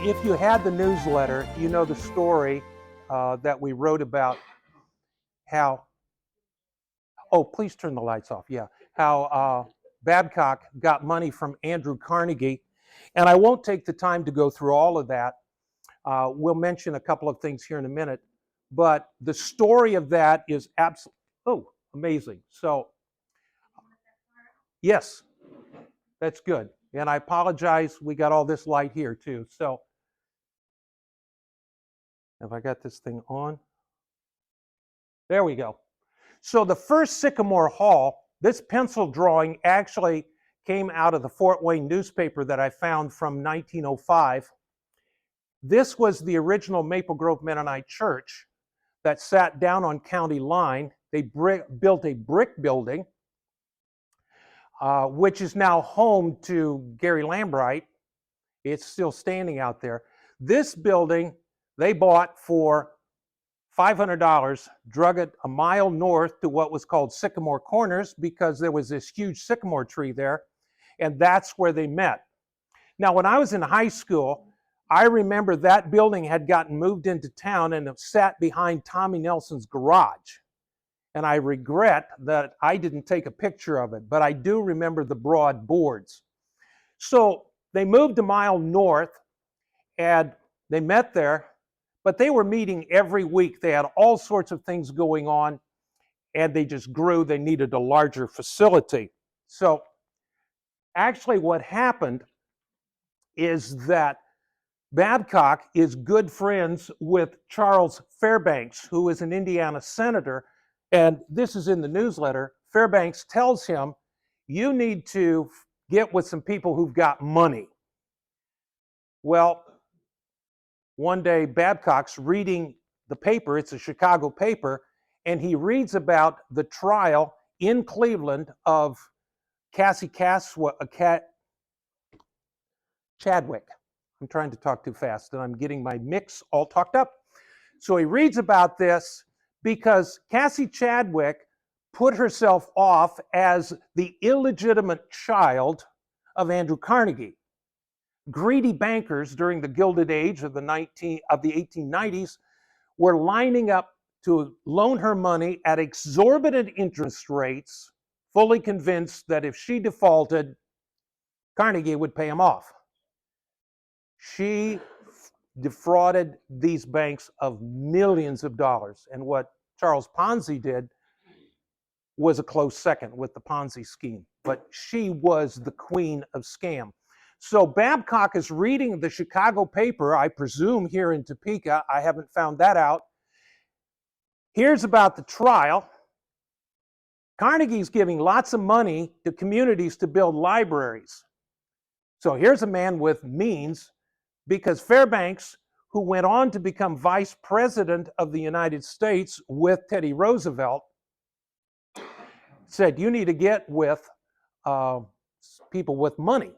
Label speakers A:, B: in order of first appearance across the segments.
A: If you had the newsletter, you know the story that we wrote about how, oh, please turn the lights off, yeah, how Babcock got money from Andrew Carnegie. And I won't take the time to go through all of that. We'll mention a couple of things here in a minute. But the story of that is absolutely, oh, amazing. So, yes, that's good. And I apologize, we got all this light here too. So, have I got this thing on? There we go. So the first Sycamore Hall, this pencil drawing actually came out of the Fort Wayne newspaper that I found from 1905. This was the original Maple Grove Mennonite Church that sat down on County Line. They built a brick building, which is now home to Gary Lambright. It's still standing out there. This building they bought for $500, drug it a mile north to what was called Sycamore Corners because there was this huge sycamore tree there, and that's where they met. Now, when I was in high school, I remember that building had gotten moved into town and it sat behind Tommy Nelson's garage. And I regret that I didn't take a picture of it, but I do remember the broad boards. So they moved a mile north and they met there. But they were meeting every week. They had all sorts of things going on, and they just grew. They needed a larger facility. So actually what happened is that Babcock is good friends with Charles Fairbanks, who is an Indiana senator, and this is in the newsletter. Fairbanks tells him, you need to get with some people who've got money. Well, one day Babcock's reading the paper, it's a Chicago paper, and he reads about the trial in Cleveland of Chadwick. I'm trying to talk too fast and I'm getting my mix all talked up. So he reads about this because Cassie Chadwick put herself off as the illegitimate child of Andrew Carnegie. Greedy bankers during the Gilded Age of the 1890s were lining up to loan her money at exorbitant interest rates, fully convinced that if she defaulted, Carnegie would pay him off. She defrauded these banks of millions of dollars, and what Charles Ponzi did was a close second with the Ponzi scheme, but she was the queen of scam. So Babcock is reading the Chicago paper, I presume here in Topeka. I haven't found that out. Here's about the trial. Carnegie's giving lots of money to communities to build libraries. So here's a man with means, because Fairbanks, who went on to become vice president of the United States with Teddy Roosevelt, said, you need to get with people with money.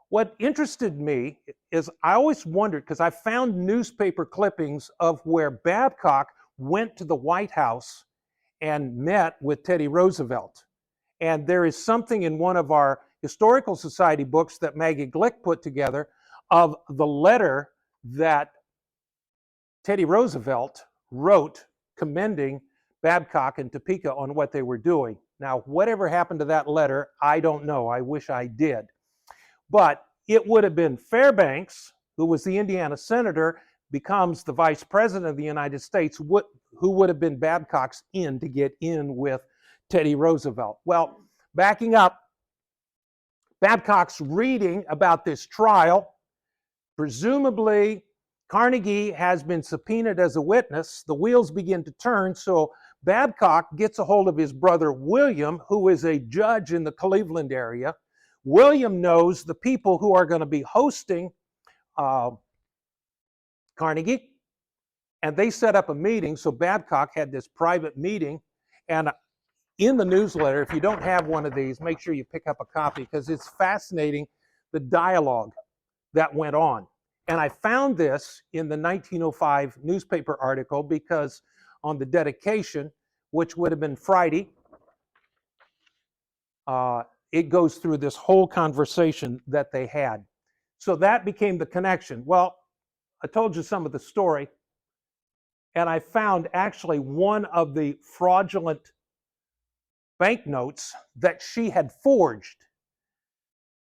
A: What interested me is I always wondered, because I found newspaper clippings of where Babcock went to the White House and met with Teddy Roosevelt. And there is something in one of our Historical Society books that Maggie Glick put together of the letter that Teddy Roosevelt wrote commending Babcock and Topeka on what they were doing. Now, whatever happened to that letter, I don't know. I wish I did. But it would have been Fairbanks, who was the Indiana senator, becomes the vice president of the United States, who would have been Babcock's in to get in with Teddy Roosevelt. Well, backing up, Babcock's reading about this trial. Presumably, Carnegie has been subpoenaed as a witness. The wheels begin to turn, so Babcock gets a hold of his brother William, who is a judge in the Cleveland area. William knows the people who are going to be hosting Carnegie, and they set up a meeting. So Babcock had this private meeting, and in the newsletter, if you don't have one of these, make sure you pick up a copy because it's fascinating, the dialogue that went on. And I found this in the 1905 newspaper article because on the dedication, which would have been Friday, it goes through this whole conversation that they had. So that became the connection. Well, I told you some of the story, and I found actually one of the fraudulent banknotes that she had forged.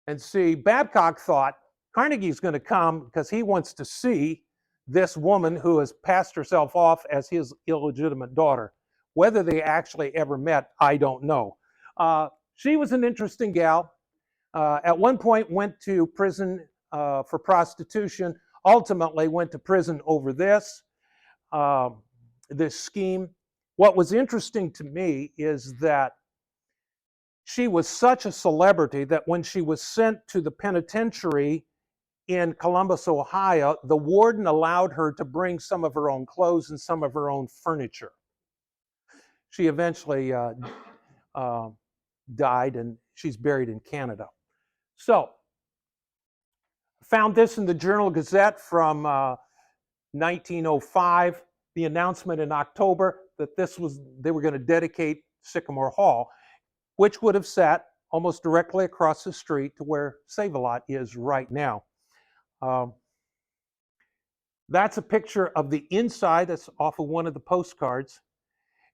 A: And see, Babcock thought Carnegie's going to come because he wants to see this woman who has passed herself off as his illegitimate daughter. Whether they actually ever met, I don't know. She was an interesting gal. At one point went to prison for prostitution, ultimately went to prison over uh, this scheme. What was interesting to me is that she was such a celebrity that when she was sent to the penitentiary in Columbus, Ohio, the warden allowed her to bring some of her own clothes and some of her own furniture. She eventually died, and she's buried in Canada. So, found this in the Journal Gazette from 1905, the announcement in October that they were going to dedicate Sycamore Hall, which would have sat almost directly across the street to where Save-A-Lot is right now. That's a picture of the inside. That's off of one of the postcards.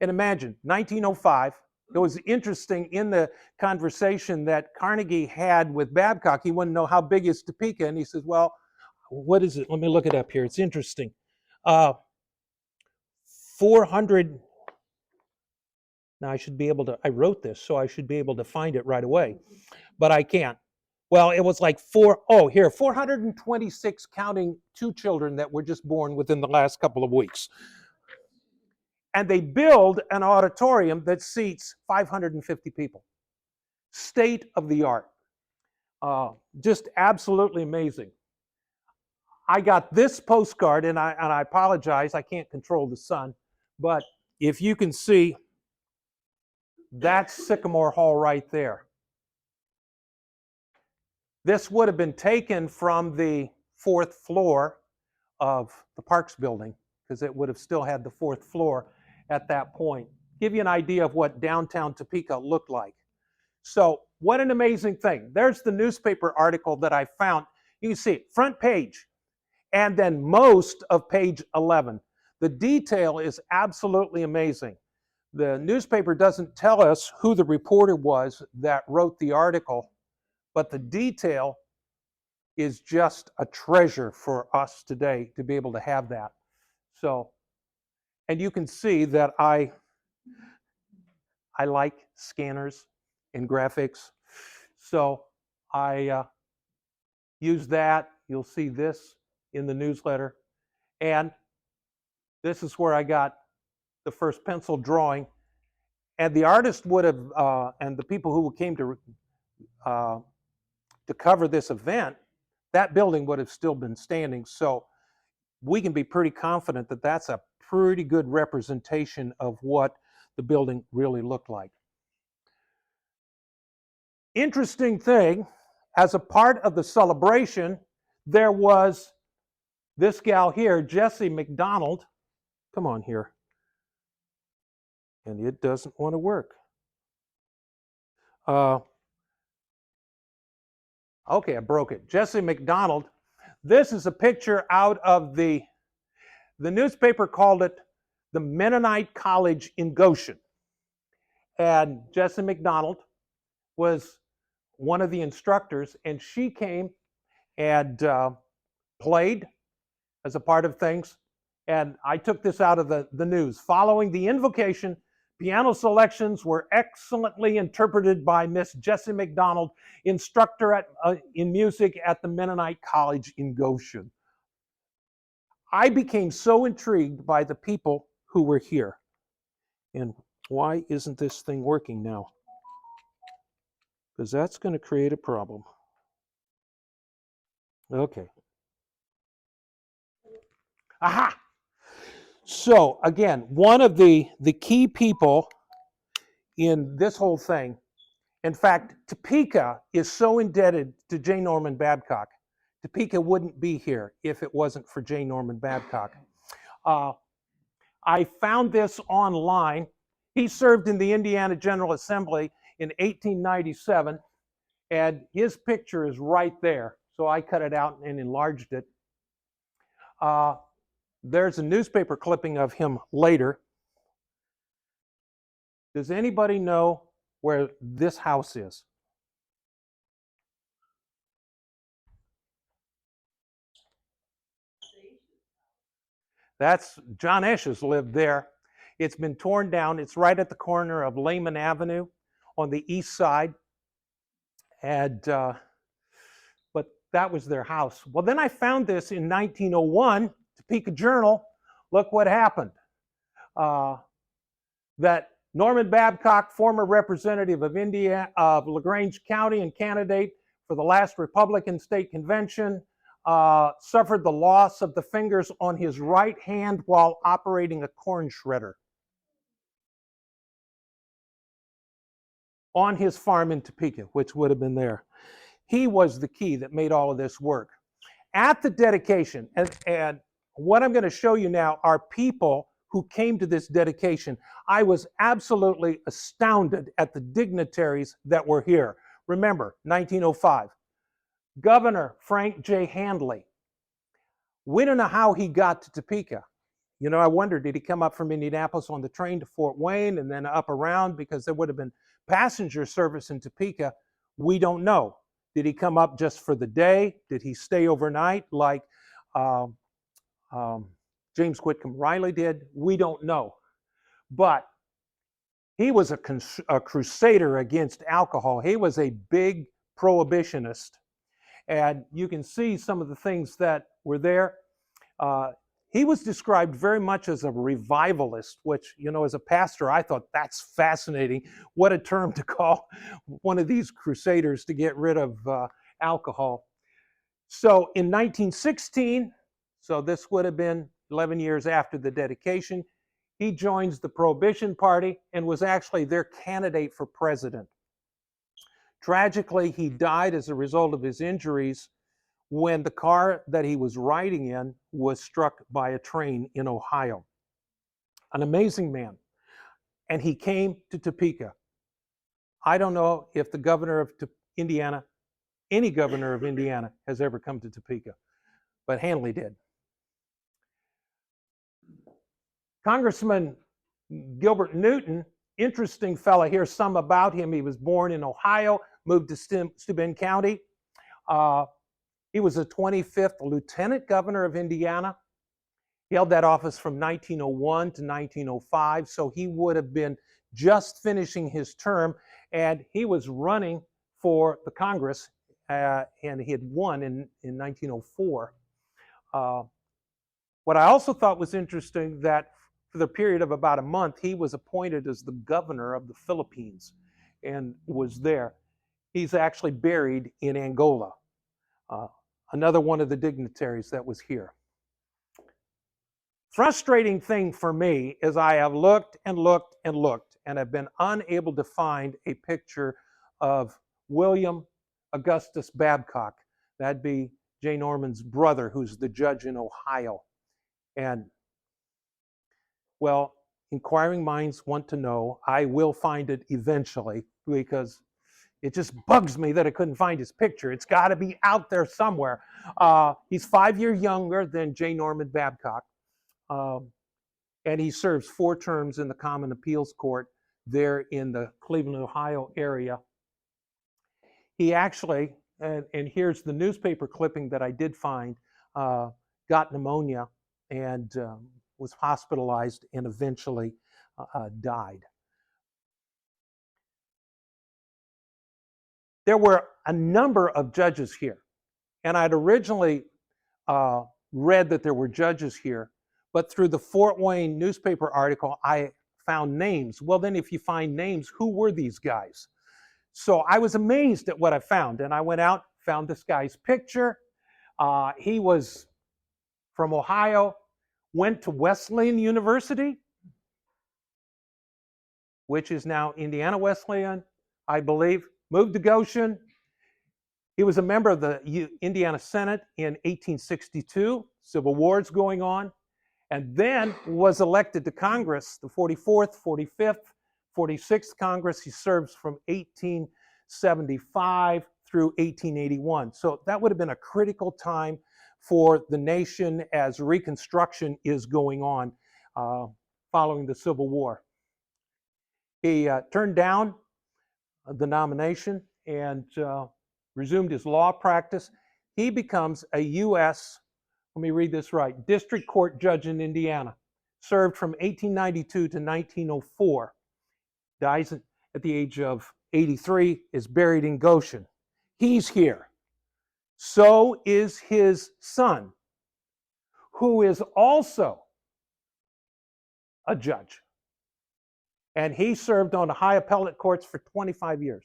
A: And imagine, 1905, it was interesting in the conversation that Carnegie had with Babcock. He wanted to know how big is Topeka, and he says, well, what is it? Let me look it up here. It's interesting. 400, now I should be able to, I wrote this, so I should be able to find it right away, but I can't. Well, it was like 426, counting 2 children that were just born within the last couple of weeks. And they build an auditorium that seats 550 people. State of the art. Just absolutely amazing. I got this postcard, and I apologize, I can't control the sun, but if you can see, that's Sycamore Hall right there. This would have been taken from the 4th floor of the Parks building, because it would have still had the 4th floor at that point. Give you an idea of what downtown Topeka looked like. So what an amazing thing. There's the newspaper article that I found. You can see it, front page, and then most of page 11. The detail is absolutely amazing. The newspaper doesn't tell us who the reporter was that wrote the article, but the detail is just a treasure for us today to be able to have that. So, and you can see that I like scanners and graphics. So I use that. You'll see this in the newsletter. And this is where I got the first pencil drawing. And the artist would have, and the people who came to cover this event, that building would have still been standing. So we can be pretty confident that that's a pretty good representation of what the building really looked like. Interesting thing, as a part of the celebration, there was this gal here, Jessie McDonald. Come on here. And it doesn't want to work. Okay, I broke it. Jessie McDonald. This is a picture out of the newspaper called it the Mennonite College in Goshen. And Jessie McDonald was one of the instructors, and she came and played as a part of things. And I took this out of the news. Following the invocation, piano selections were excellently interpreted by Miss Jessie McDonald, instructor in music at the Mennonite College in Goshen. I became so intrigued by the people who were here. And why isn't this thing working now? Because that's going to create a problem. Okay. Aha! So again, one of the key people in this whole thing, in fact, Topeka is so indebted to J. Norman Babcock. Topeka wouldn't be here if it wasn't for J. Norman Babcock. I found this online. He served in the Indiana General Assembly in 1897, and his picture is right there. So I cut it out and enlarged it. Uh, there's a newspaper clipping of him later. Does anybody know where this house is? That's John Esch's lived there. It's been torn down. It's right at the corner of Lehman Avenue on the east side. And but that was their house. Well, then I found this in 1901, Topeka Journal. Look what happened. That Norman Babcock, former representative of LaGrange County and candidate for the last Republican state convention, suffered the loss of the fingers on his right hand while operating a corn shredder on his farm in Topeka, which would have been there. He was the key that made all of this work. At the dedication, and what I'm going to show you now are people who came to this dedication. I was absolutely astounded at the dignitaries that were here. Remember, 1905. Governor Frank J. Handley. We don't know how he got to Topeka. You know, I wonder, did he come up from Indianapolis on the train to Fort Wayne and then up around, because there would have been passenger service in Topeka? We don't know. Did he come up just for the day? Did he stay overnight like James Whitcomb Riley did? We don't know. But he was a crusader against alcohol. He was a big prohibitionist. And you can see some of the things that were there. He was described very much as a revivalist, which, you know, as a pastor, I thought that's fascinating. What a term to call one of these crusaders to get rid of alcohol. So in 1916, so this would have been 11 years after the dedication, he joins the Prohibition Party and was actually their candidate for president. Tragically, he died as a result of his injuries when the car that he was riding in was struck by a train in Ohio. An amazing man. And he came to Topeka. I don't know if the governor of Indiana, any governor of Indiana, has ever come to Topeka, but Handley did. Congressman Gilbert Newton, interesting fellow. Here's some about him. He was born in Ohio, moved to Steuben County. He was the 25th Lieutenant Governor of Indiana. He held that office from 1901 to 1905, so he would have been just finishing his term, and he was running for the Congress, and he had won in 1904. What I also thought was interesting, that for the period of about a month, he was appointed as the governor of the Philippines and was there. He's actually buried in Angola. Another one of the dignitaries that was here. Frustrating thing for me is I have looked and looked and looked and have been unable to find a picture of William Augustus Babcock. That'd be Jay Norman's brother, who's the judge in Ohio. And, well, inquiring minds want to know. I will find it eventually, because it just bugs me that I couldn't find his picture. It's got to be out there somewhere. He's 5 years younger than J. Norman Babcock. And he serves 4 terms in the Common Appeals Court there in the Cleveland, Ohio area. He actually, and here's the newspaper clipping that I did find, got pneumonia and was hospitalized and eventually died. There were a number of judges here, and I'd originally read that there were judges here, but through the Fort Wayne newspaper article, I found names. Well, then if you find names, who were these guys? So I was amazed at what I found, and I went out, found this guy's picture. He was from Ohio, went to Wesleyan University, which is now Indiana Wesleyan, I believe, moved to Goshen. He was a member of the Indiana Senate in 1862, Civil War's going on, and then was elected to Congress, the 44th, 45th, 46th Congress. He serves from 1875 through 1881. So that would have been a critical time for the nation as Reconstruction is going on following the Civil War. He turned down the nomination and resumed his law practice. He becomes a U.S., let me read this right, district court judge in Indiana. Served from 1892 to 1904. Dies at the age of 83, is buried in Goshen. He's here. So is his son, who is also a judge. And he served on the high appellate courts for 25 years.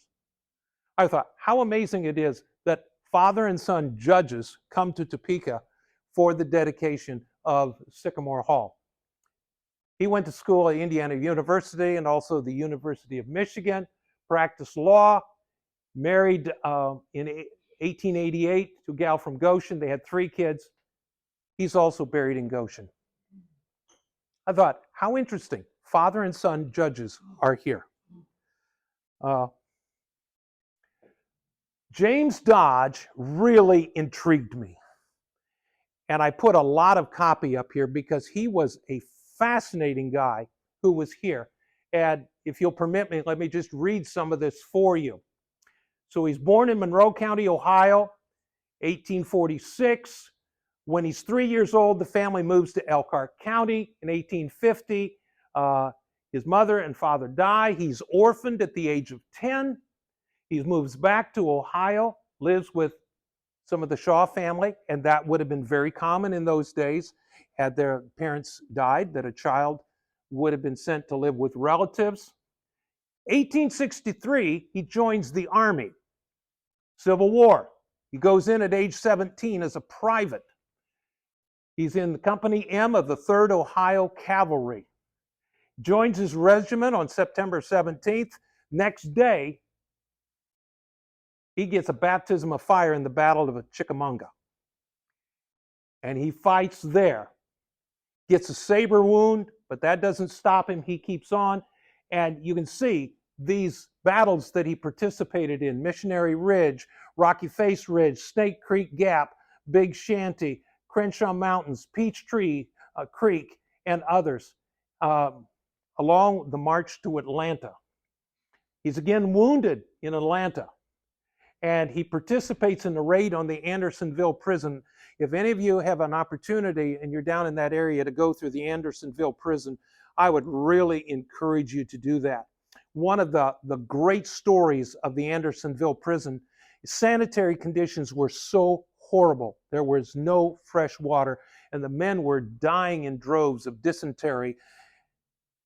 A: I thought, how amazing it is that father and son judges come to Topeka for the dedication of Sycamore Hall. He went to school at Indiana University and also the University of Michigan, practiced law, married in 1888 to a gal from Goshen. They had 3 kids. He's also buried in Goshen. I thought, how interesting. Father and son judges are here. James Dodge really intrigued me. And I put a lot of copy up here because he was a fascinating guy who was here. And if you'll permit me, let me just read some of this for you. So he's born in Monroe County, Ohio, 1846. When he's 3 years old, the family moves to Elkhart County in 1850. His mother and father die. He's orphaned at the age of 10. He moves back to Ohio, lives with some of the Shaw family, and that would have been very common in those days. Had their parents died, that a child would have been sent to live with relatives. 1863, he joins the Army. Civil War. He goes in at age 17 as a private. He's in the Company M of the 3rd Ohio Cavalry. Joins his regiment on September 17th. Next day, he gets a baptism of fire in the Battle of Chickamauga. And he fights there. Gets a saber wound, but that doesn't stop him. He keeps on. And you can see these battles that he participated in: Missionary Ridge, Rocky Face Ridge, Snake Creek Gap, Big Shanty, Crenshaw Mountains, Peachtree Creek, and others, along the march to Atlanta. He's again wounded in Atlanta, and he participates in the raid on the Andersonville prison. If any of you have an opportunity and you're down in that area to go through the Andersonville prison, I would really encourage you to do that. One of the great stories of the Andersonville prison, sanitary conditions were so horrible. There was no fresh water, and the men were dying in droves of dysentery.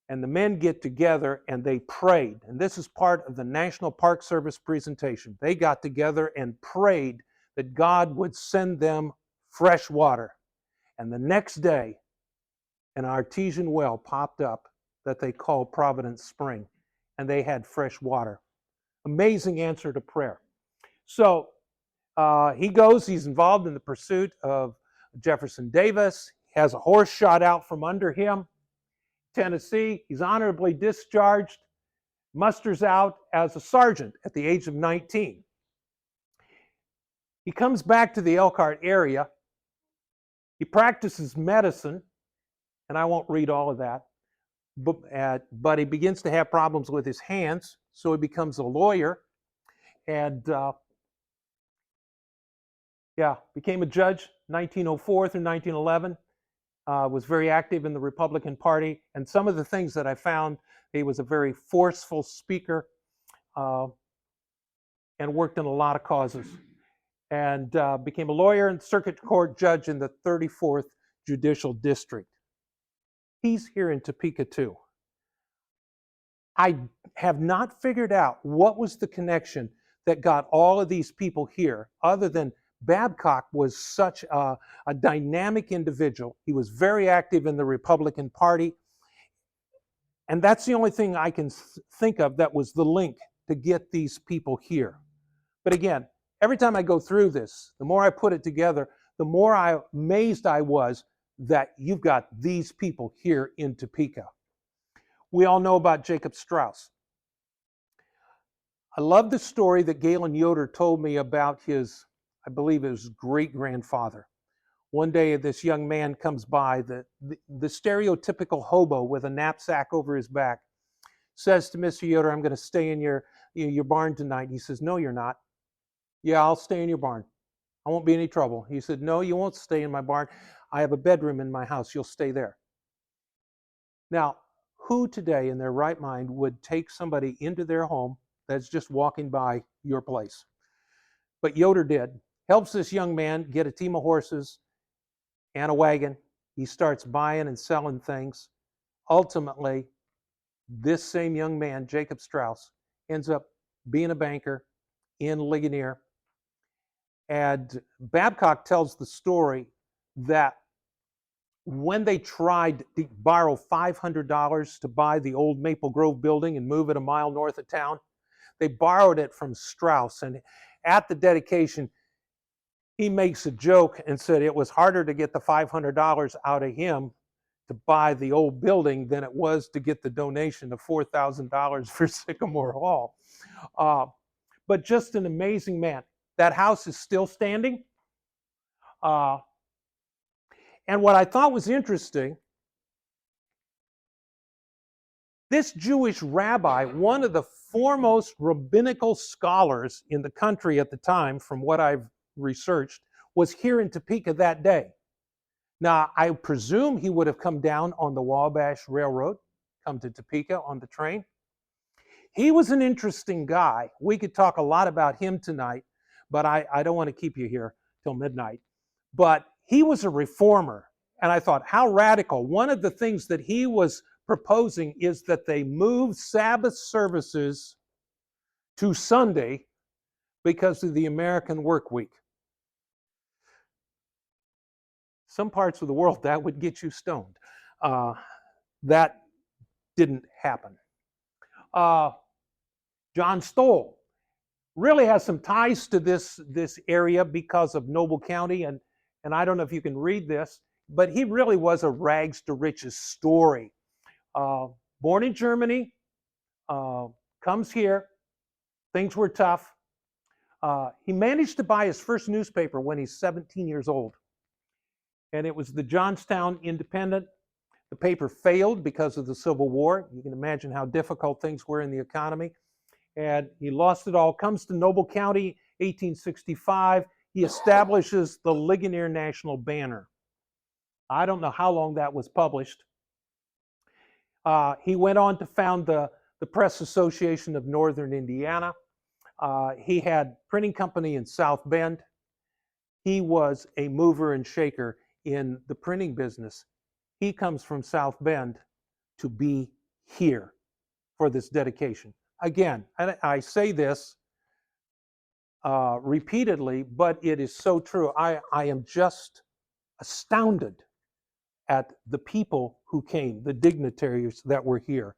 A: And the men get together and they prayed. And this is part of the National Park Service presentation. They got together and prayed that God would send them fresh water. And the next day, an artesian well popped up that they called Providence Spring, and they had fresh water. Amazing answer to prayer. So he's involved in the pursuit of Jefferson Davis, has a horse shot out from under him. Tennessee, he's honorably discharged, musters out as a sergeant at the age of 19. He comes back to the Elkhart area. He practices medicine, and I won't read all of that, but he begins to have problems with his hands, so he becomes a lawyer, and became a judge 1904 through 1911. Was very active in the Republican Party, and some of the things that I found, he was a very forceful speaker and worked in a lot of causes, and became a lawyer and circuit court judge in the 34th Judicial District. He's here in Topeka too. I have not figured out what was the connection that got all of these people here, other than Babcock was such a dynamic individual. He was very active in the Republican Party. And that's the only thing I can think of that was the link to get these people here. But again, every time I go through this, the more I put it together, the more amazed I was that you've got these people here in Topeka. We all know about Jacob Strauss. I love the story that Galen Yoder told me about his, I believe it was great-grandfather. One day, this young man comes by, the stereotypical hobo with a knapsack over his back, says to Mr. Yoder, I'm going to stay in your barn tonight. He says, no, you're not. Yeah, I'll stay in your barn. I won't be any trouble. He said, no, you won't stay in my barn. I have a bedroom in my house. You'll stay there. Now, who today in their right mind would take somebody into their home that's just walking by your place? But Yoder did. Helps this young man get a team of horses and a wagon. He starts buying and selling things. Ultimately, this same young man, Jacob Strauss, ends up being a banker in Ligonier. And Babcock tells the story that when they tried to borrow $500 to buy the old Maple Grove building and move it a mile north of town, they borrowed it from Strauss. And at the dedication, he makes a joke and said it was harder to get the $500 out of him to buy the old building than it was to get the donation of $4,000 for Sycamore Hall. But just an amazing man. That house is still standing. And what I thought was interesting, this Jewish rabbi, one of the foremost rabbinical scholars in the country at the time, from what I've researched, was here in Topeka that day. Now, I presume he would have come down on the Wabash Railroad, come to Topeka on the train. He was an interesting guy. We could talk a lot about him tonight, but I don't want to keep you here till midnight. But he was a reformer, and I thought, how radical. One of the things that he was proposing is that they move Sabbath services to Sunday because of the American work week. Some parts of the world, that would get you stoned. That didn't happen. John Stoll really has some ties to this area because of Noble County, and I don't know if you can read this, but he really was a rags to riches story. Born in Germany, comes here, things were tough. He managed to buy his first newspaper when he's 17 years old, and it was the Johnstown Independent. The paper failed because of the Civil War. You can imagine how difficult things were in the economy. And he lost it all. Comes to Noble County, 1865. He establishes the Ligonier National Banner. I don't know how long that was published. He went on to found the Press Association of Northern Indiana. He had printing company in South Bend. He was a mover and shaker in the printing business. He comes from South Bend to be here for this dedication. Again, I say this repeatedly, but it is so true. I am just astounded at the people who came, the dignitaries that were here.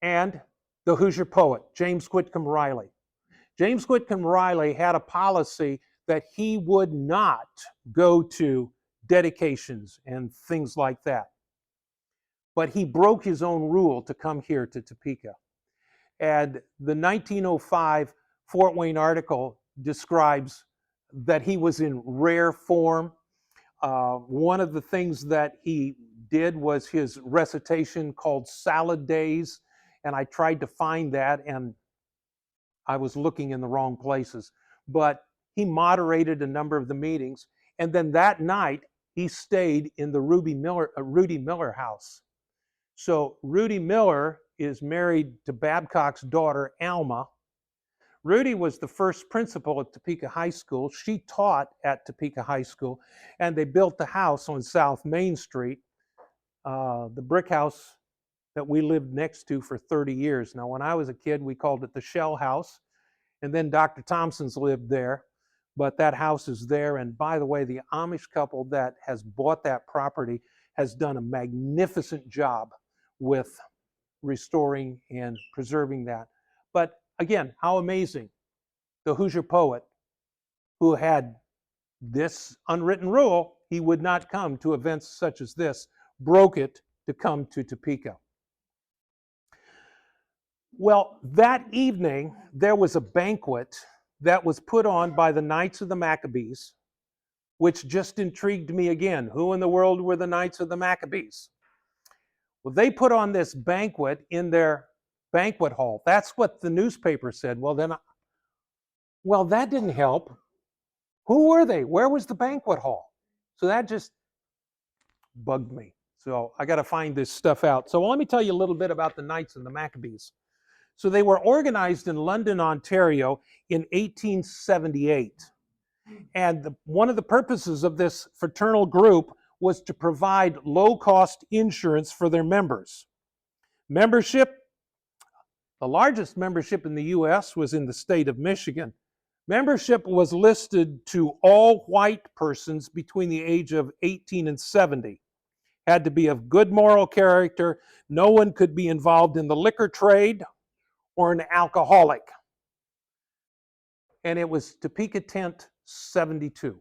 A: And the Hoosier poet, James Whitcomb Riley. James Whitcomb Riley had a policy that he would not go to dedications and things like that. But he broke his own rule to come here to Topeka. And the 1905 Fort Wayne article describes that he was in rare form. One of the things that he did was his recitation called Salad Days, and I tried to find that, and I was looking in the wrong places. But he moderated a number of the meetings, and then that night he stayed in the Rudy Miller house. So Rudy Miller is married to Babcock's daughter, Alma. Rudy was the first principal at Topeka High School. She taught at Topeka High School, and they built the house on South Main Street, the brick house that we lived next to for 30 years. Now, when I was a kid, we called it the Shell House, and then Dr. Thompson's lived there, but that house is there. And by the way, the Amish couple that has bought that property has done a magnificent job with restoring and preserving that. But again, how amazing. The Hoosier poet, who had this unwritten rule, he would not come to events such as this, broke it to come to Topeka. Well, that evening, there was a banquet that was put on by the Knights of the Maccabees, which just intrigued me again. Who in the world were the Knights of the Maccabees? Well, they put on this banquet in their banquet hall. That's what the newspaper said. Well, that didn't help. Who were they? Where was the banquet hall? So that just bugged me. So I got to find this stuff out. So let me tell you a little bit about the Knights and the Maccabees. So they were organized in London, Ontario in 1878. And one of the purposes of this fraternal group was to provide low-cost insurance for their members. Membership, the largest membership in the U.S. was in the state of Michigan. Membership was listed to all white persons between the age of 18 and 70. Had to be of good moral character. No one could be involved in the liquor trade or an alcoholic. And it was Topeka Tent 72.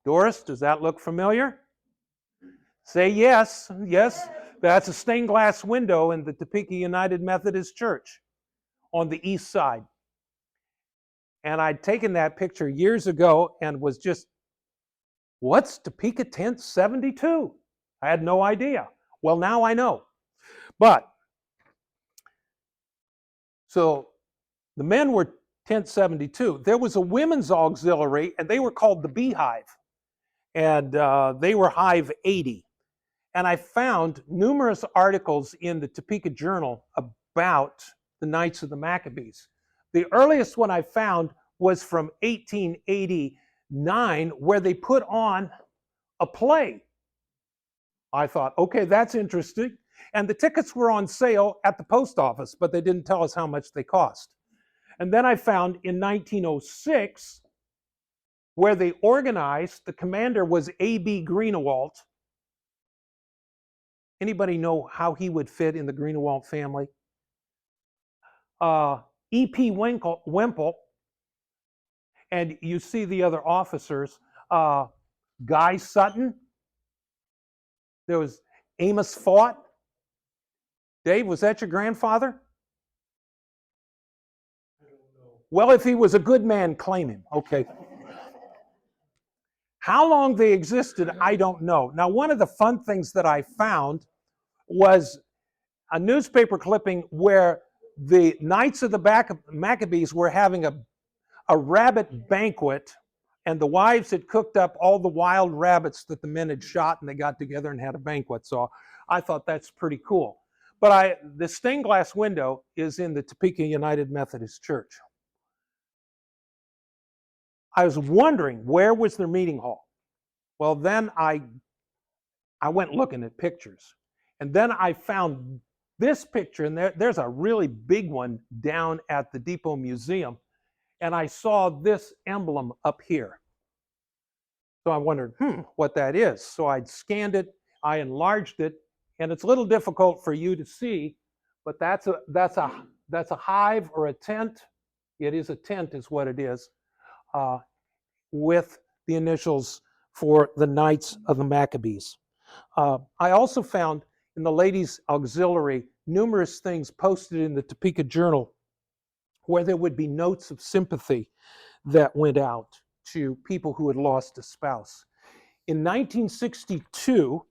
A: Doris, does that look familiar? Say yes. Yes, that's a stained glass window in the Topeka United Methodist Church on the east side. And I'd taken that picture years ago and was just, what's Topeka Tent 72? I had no idea. Well, now I know. But, so the men were Tent 72. There was a women's auxiliary, and they were called the Beehive. And they were Hive 80. And I found numerous articles in the Topeka Journal about the Knights of the Maccabees. The earliest one I found was from 1889, where they put on a play. I thought, okay, that's interesting. And the tickets were on sale at the post office, but they didn't tell us how much they cost. And then I found in 1906, where they organized, the commander was A.B. Greenewalt. Anybody know how he would fit in the Greenewalt family? E.P. Wemple, and you see the other officers. Guy Sutton. There was Amos Faught. Dave, was that your grandfather? I don't know. Well, if he was a good man, claim him. Okay. How long they existed, I don't know. Now, one of the fun things that I found was a newspaper clipping where the Knights of the Maccabees were having a rabbit banquet, and the wives had cooked up all the wild rabbits that the men had shot, and they got together and had a banquet. So I thought that's pretty cool. But the stained glass window is in the Topeka United Methodist Church. I was wondering, where was their meeting hall? Well, then I went looking at pictures. And then I found this picture, and there's a really big one down at the Depot Museum. And I saw this emblem up here. So I wondered, what that is. So I'd scanned it, I enlarged it, and it's a little difficult for you to see, but that's a hive or a tent. It is a tent is what it is, with the initials for the Knights of the Maccabees. I also found in the ladies' auxiliary numerous things posted in the Topeka Journal where there would be notes of sympathy that went out to people who had lost a spouse. In 1962,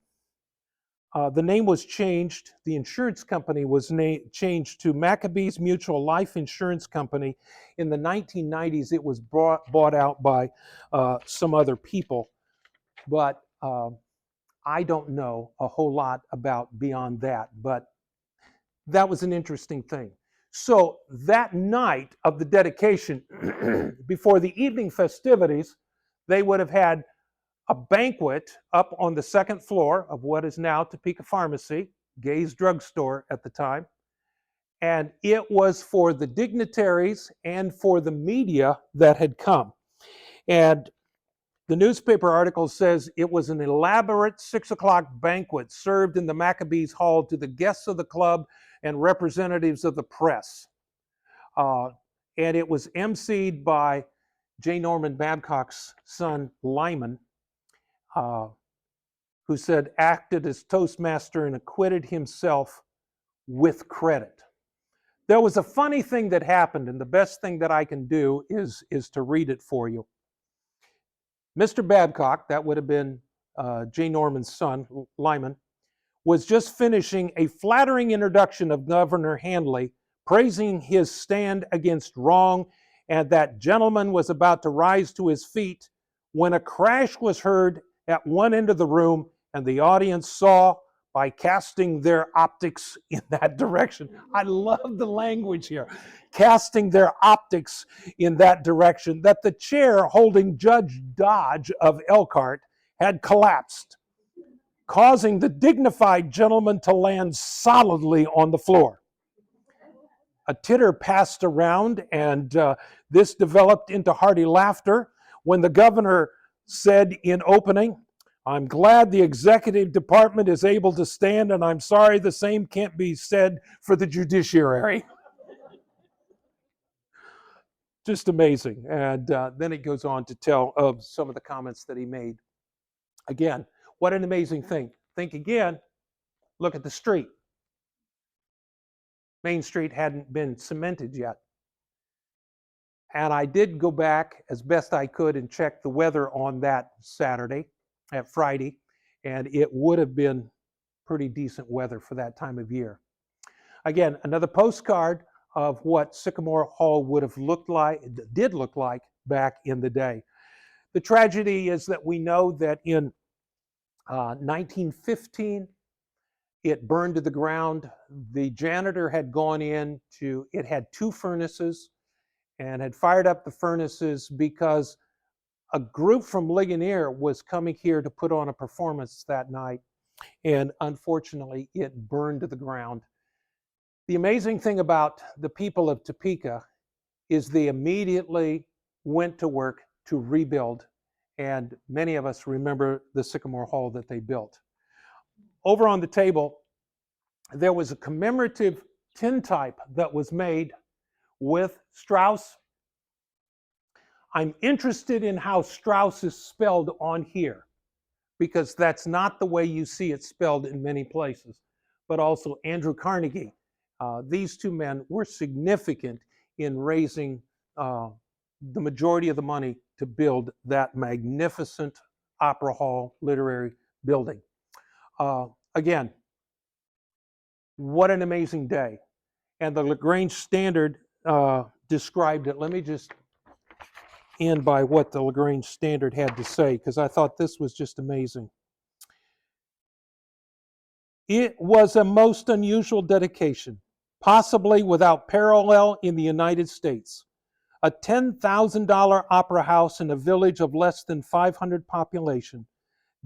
A: the name was changed. The insurance company was changed to Maccabees Mutual Life Insurance Company. In the 1990s, it was bought out by some other people. But I don't know a whole lot about beyond that. But that was an interesting thing. So that night of the dedication, before the evening festivities, they would have had a banquet up on the second floor of what is now Topeka Pharmacy, Gay's drugstore at the time. And it was for the dignitaries and for the media that had come. And the newspaper article says it was an elaborate 6 o'clock banquet served in the Maccabees Hall to the guests of the club and representatives of the press. And it was emceed by J. Norman Babcock's son, Lyman, who said, acted as Toastmaster and acquitted himself with credit. There was a funny thing that happened, and the best thing that I can do is to read it for you. Mr. Babcock, that would have been J. Norman's son, Lyman, was just finishing a flattering introduction of Governor Handley, praising his stand against wrong, and that gentleman was about to rise to his feet when a crash was heard at one end of the room, and the audience saw, by casting their optics in that direction. I love the language here. Casting their optics in that direction, that the chair holding Judge Dodge of Elkhart had collapsed, causing the dignified gentleman to land solidly on the floor. A titter passed around, and this developed into hearty laughter when the governor said in opening, "I'm glad the executive department is able to stand, and I'm sorry the same can't be said for the judiciary." Just amazing. And then it goes on to tell of some of the comments that he made. Again, what an amazing thing. Think again, look at the street. Main Street hadn't been cemented yet. And I did go back as best I could and check the weather on that Friday, and it would have been pretty decent weather for that time of year. Again, another postcard of what Sycamore Hall did look like back in the day. The tragedy is that we know that in 1915, it burned to the ground. The janitor had gone in it had 2 furnaces and had fired up the furnaces because a group from Ligonier was coming here to put on a performance that night. And unfortunately, it burned to the ground. The amazing thing about the people of Topeka is they immediately went to work to rebuild. And many of us remember the Sycamore Hall that they built. Over on the table, there was a commemorative tintype that was made with Strauss. I'm interested in how Strauss is spelled on here, because that's not the way you see it spelled in many places. But also Andrew Carnegie. These 2 men were significant in raising the majority of the money to build that magnificent Opera Hall literary building. Again, what an amazing day. And the LaGrange Standard described it. Let me just end by what the LaGrange Standard had to say, because I thought this was just amazing. It was a most unusual dedication, possibly without parallel in the United States. A $10,000 opera house in a village of less than 500 population,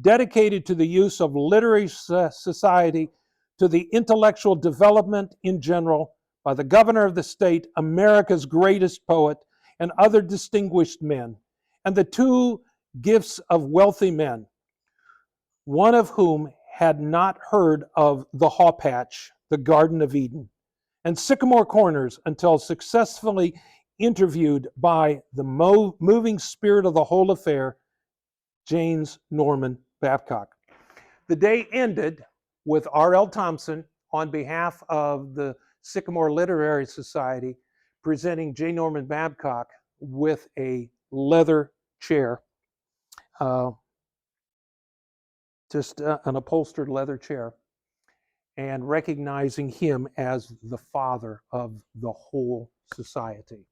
A: dedicated to the use of literary society, to the intellectual development in general, by the governor of the state, America's greatest poet, and other distinguished men, and the 2 gifts of wealthy men, one of whom had not heard of the Hawpatch, the Garden of Eden, and Sycamore Corners until successfully interviewed by the moving spirit of the whole affair, James Norman Babcock. The day ended with R.L. Thompson, on behalf of the Sycamore Literary Society, presenting J. Norman Babcock with a leather chair, just an upholstered leather chair, and recognizing him as the father of the whole society.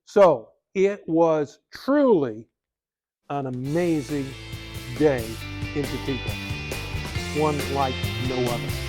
A: So it was truly an amazing day in Topeka, one like no other.